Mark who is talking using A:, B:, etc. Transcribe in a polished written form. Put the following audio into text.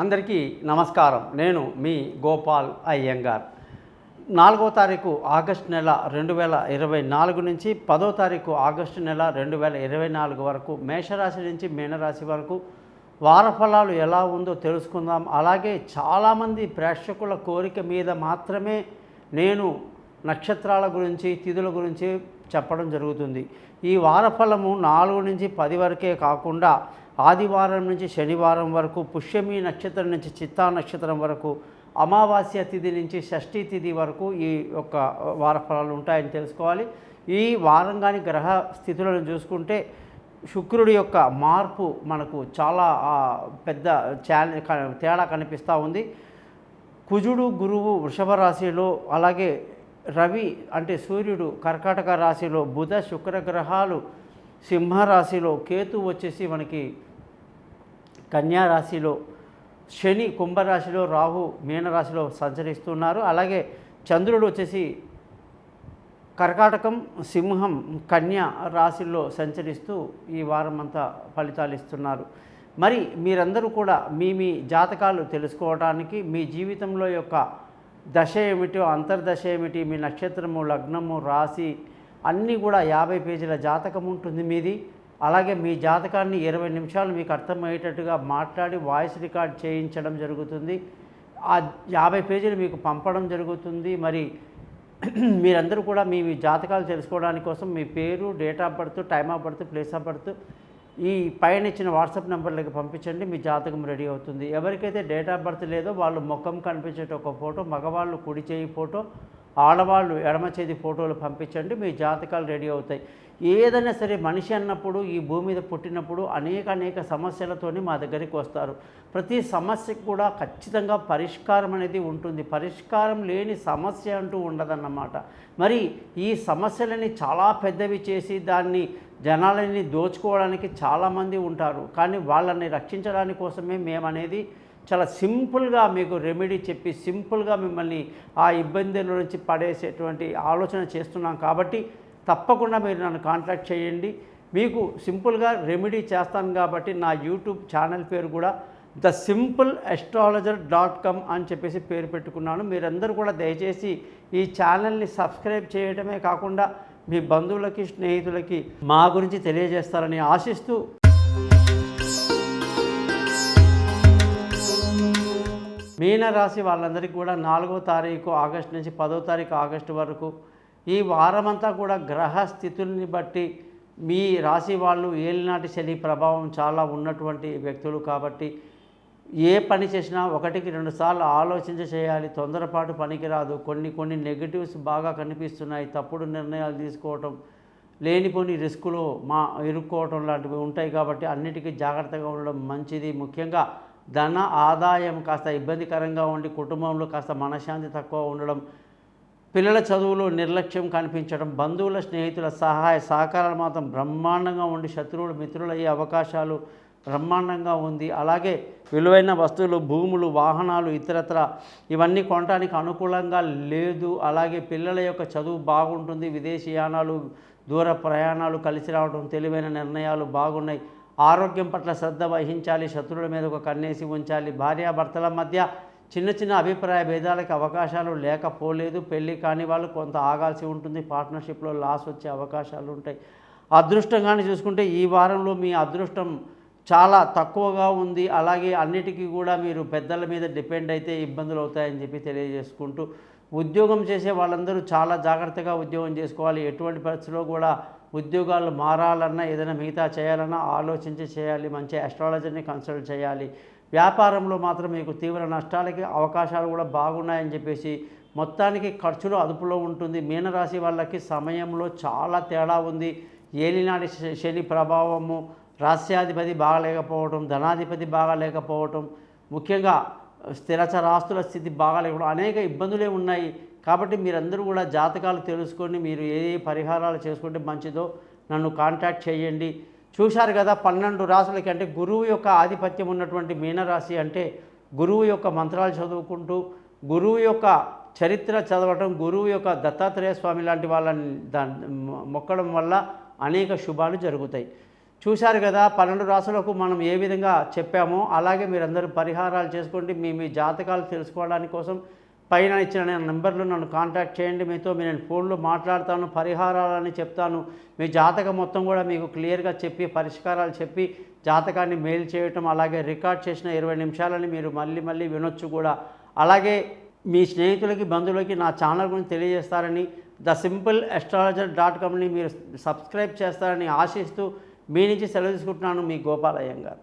A: అందరికీ నమస్కారం. నేను మీ గోపాల్ అయ్యంగార్. 4వ తారీఖు ఆగస్టు నెల 2024 నుంచి 10వ తారీఖు ఆగస్టు నెల 2024 వరకు మేషరాశి నుంచి మీనరాశి వరకు వారఫలాలు ఎలా ఉందో తెలుసుకుందాం. అలాగే చాలామంది ప్రేక్షకుల కోరిక మీద మాత్రమే నేను నక్షత్రాల గురించి, తిథుల గురించి చెప్పడం జరుగుతుంది. ఈ వారఫలము 4 నుంచి 10 వరకే కాకుండా ఆదివారం నుంచి శనివారం వరకు, పుష్యమి నక్షత్రం నుంచి చిత్తా నక్షత్రం వరకు, అమావాస్య తిథి నుంచి షష్ఠీ తిథి వరకు ఈ యొక్క వారఫలాలు ఉంటాయని తెలుసుకోవాలి. ఈ వారం కానీ గ్రహ స్థితులను చూసుకుంటే శుక్రుడి యొక్క మార్పు మనకు చాలా పెద్ద తేడా కనిపిస్తూ ఉంది. కుజుడు, గురువు వృషభ రాశిలో, అలాగే రవి అంటే సూర్యుడు కర్కాటక రాశిలో, బుధ శుక్ర గ్రహాలు సింహరాశిలో, కేతు వచ్చేసి మనకి కన్యా రాశిలో, శని కుంభరాశిలో, రాహు మీనరాశిలో సంచరిస్తున్నారు. అలాగే చంద్రుడు వచ్చేసి కర్కాటకం, సింహం, కన్యా రాశిలో సంచరిస్తూ ఈ వారం అంతా ఫలితాలు ఇస్తున్నారు. మరి మీరందరూ కూడా మీ జాతకాలు తెలుసుకోవడానికి, మీ జీవితంలో యొక్క దశ ఏమిటో, అంతర్దశ ఏమిటి, మీ నక్షత్రము, లగ్నము, రాశి అన్నీ కూడా 50 పేజీల జాతకం ఉంటుంది మీది. అలాగే మీ జాతకాన్ని 20 నిమిషాలు మీకు అర్థమయ్యేటట్టుగా మాట్లాడి వాయిస్ రికార్డ్ చేయించడం జరుగుతుంది. ఆ 50 పేజీలు మీకు పంపడం జరుగుతుంది. మరి మీరందరూ కూడా మీ జాతకాలు తెలుసుకోవడానికి కోసం మీ పేరు, date of birth, time of birth, place of birth ఈ పైన ఇచ్చిన వాట్సాప్ నెంబర్లకి పంపించండి. మీ జాతకం రెడీ అవుతుంది. ఎవరికైతే డేట్ ఆఫ్ బర్త్ లేదో వాళ్ళు ముఖం కనిపించేట ఒక ఫోటో, మగవాళ్ళు కుడి చేయి ఫోటో, ఆడవాళ్ళు ఎడమ చేతి ఫోటోలు పంపించండి. మీ జాతకాలు రెడీ అవుతాయి. ఏదైనా సరే మనిషి అన్నప్పుడు, ఈ భూమి మీద పుట్టినప్పుడు అనేక సమస్యలతోని మా దగ్గరికి వస్తారు. ప్రతి సమస్యకు కూడా ఖచ్చితంగా పరిష్కారం అనేది ఉంటుంది. పరిష్కారం లేని సమస్య అంటూ ఉండదన్నమాట. మరి ఈ సమస్యలని చాలా పెద్దవి చేసి దాన్ని జనాలని దోచుకోవడానికి చాలామంది ఉంటారు. కానీ వాళ్ళని రక్షించడానికి కోసమే మేమనేది చాలా సింపుల్గా మీకు రెమెడీ చెప్పి సింపుల్గా మిమ్మల్ని ఆ ఇబ్బందుల నుంచి పడేసేటువంటి ఆలోచన చేస్తున్నాం. కాబట్టి తప్పకుండా మీరు నన్ను కాంటాక్ట్ చేయండి. మీకు సింపుల్గా రెమెడీ చేస్తాను. కాబట్టి నా యూట్యూబ్ ఛానల్ పేరు కూడా thesimple.astrologer.com అని చెప్పేసి పేరు పెట్టుకున్నాను. మీరందరూ కూడా దయచేసి ఈ ఛానల్ని సబ్స్క్రైబ్ చేయడమే కాకుండా మీ బంధువులకి, స్నేహితులకి మా గురించి తెలియజేస్తారని ఆశిస్తూ, మీనరాశి వాళ్ళందరికీ కూడా 4వ తారీఖు ఆగస్టు నుంచి 10వ తారీఖు ఆగస్టు వరకు ఈ వారమంతా కూడా గ్రహ స్థితుల్ని బట్టి మీ రాశి వాళ్ళు ఏలినాటి శని ప్రభావం చాలా ఉన్నటువంటి వ్యక్తులు. కాబట్టి ఏ పని చేసినా 1కి 2 సార్లు ఆలోచించి చేయాలి. తొందరపాటు పనికిరాదు. కొన్ని నెగిటివ్స్ బాగా కనిపిస్తున్నాయి. తప్పుడు నిర్ణయాలు తీసుకోవటం, లేనిపోని రిస్కులో ఇరుక్కోవటం లాంటివి ఉంటాయి. కాబట్టి అన్నిటికీ జాగ్రత్తగా ఉండడం మంచిది. ముఖ్యంగా ధన ఆదాయం కాస్త ఇబ్బందికరంగా ఉండి, కుటుంబంలో కాస్త మనశ్శాంతి తక్కువ ఉండడం, పిల్లల చదువులో నిర్లక్ష్యం కనిపించడం, బంధువుల, స్నేహితుల సహాయ సహకారాలు మాత్రం బ్రహ్మాండంగా ఉండి శత్రువులు మిత్రులయ్యే అవకాశాలు బ్రహ్మాండంగా ఉంది. అలాగే విలువైన వస్తువులు, భూములు, వాహనాలు, ఇతరత్ర ఇవన్నీ కొనడానికి అనుకూలంగా లేదు. అలాగే పిల్లల యొక్క చదువు బాగుంటుంది. విదేశీయానాలు, దూర ప్రయాణాలు కలిసి రావడం, తెలివైన నిర్ణయాలు బాగున్నాయి. ఆరోగ్యం పట్ల శ్రద్ధ వహించాలి. శత్రువుల మీద ఒక కన్నేసి ఉంచాలి. భార్యాభర్తల మధ్య చిన్న అభిప్రాయ భేదాలకు అవకాశాలు లేకపోలేదు. పెళ్ళి కాని వాళ్ళు కొంత ఆగాల్సి ఉంటుంది. పార్ట్నర్షిప్లో లాస్ వచ్చే అవకాశాలు ఉంటాయి. అదృష్టంగానే చూసుకుంటే ఈ వారంలో మీ అదృష్టం చాలా తక్కువగా ఉంది. అలాగే అన్నిటికీ కూడా మీరు పెద్దల మీద డిపెండ్ అయితే ఇబ్బందులు అవుతాయని చెప్పి తెలియజేసుకుంటూ, ఉద్యోగం చేసే వాళ్ళందరూ చాలా జాగ్రత్తగా ఉద్యోగం చేసుకోవాలి. ఎటువంటి పరిస్థితుల్లో కూడా ఉద్యోగాలు మారాలన్నా, ఏదైనా మిగతా చేయాలన్నా ఆలోచించి చేయాలి. మంచి ఆస్ట్రాలజర్ని కన్సల్ట్ చేయాలి. వ్యాపారంలో మాత్రం మీకు తీవ్ర నష్టాలకి అవకాశాలు కూడా బాగున్నాయని చెప్పేసి మొత్తానికి ఖర్చులు అదుపులో ఉంటుంది. మీనరాశి వాళ్ళకి సమయంలో చాలా తేడా ఉంది. ఏలినాటి శని ప్రభావము, రాస్యాధిపతి బాగాలేకపోవడం, ధనాధిపతి బాగాలేకపోవటం, ముఖ్యంగా స్థిరచరాస్తుల స్థితి బాగాలేకపోవడం, అనేక ఇబ్బందులే ఉన్నాయి. కాబట్టి మీరందరూ కూడా జాతకాలు తెలుసుకొని మీరు ఏ పరిహారాలు చేసుకుంటే మంచిదో నన్ను కాంటాక్ట్ చేయండి. చూశారు కదా, 12 రాశులకి అంటే గురువు యొక్క ఆధిపత్యం ఉన్నటువంటి మీనరాశి అంటే గురువు యొక్క మంత్రాలు చదువుకుంటూ, గురువు యొక్క చరిత్ర చదవటం, గురువు యొక్క దత్తాత్రేయ స్వామి లాంటి వాళ్ళని మొక్కడం వల్ల అనేక శుభాలు జరుగుతాయి. చూశారు కదా 12 రాసులకు మనం ఏ విధంగా చెప్పామో అలాగే మీరందరూ పరిహారాలు చేసుకోండి. మీ జాతకాలు తెలుసుకోవడానికి కోసం పైన ఇచ్చిన నెంబర్లో నన్ను కాంటాక్ట్ చేయండి. మీతో నేను ఫోన్లో మాట్లాడతాను, పరిహారాలని చెప్తాను. మీ జాతకం మొత్తం కూడా మీకు క్లియర్గా చెప్పి పరిష్కారాలు చెప్పి జాతకాన్ని మెయిల్ చేయటం, అలాగే రికార్డ్ చేసిన 20 నిమిషాలని మీరు మళ్ళీ వినొచ్చు కూడా. అలాగే మీ స్నేహితులకి బంధువులకి నా ఛానల్ గురించి తెలియజేస్తారని, thesimpleastrologer.comని మీరు సబ్స్క్రైబ్ చేస్తారని ఆశిస్తూ మీ నుంచి సెలవు తీసుకుంటున్నాను. మీ గోపాల్ అయ్యంగార్.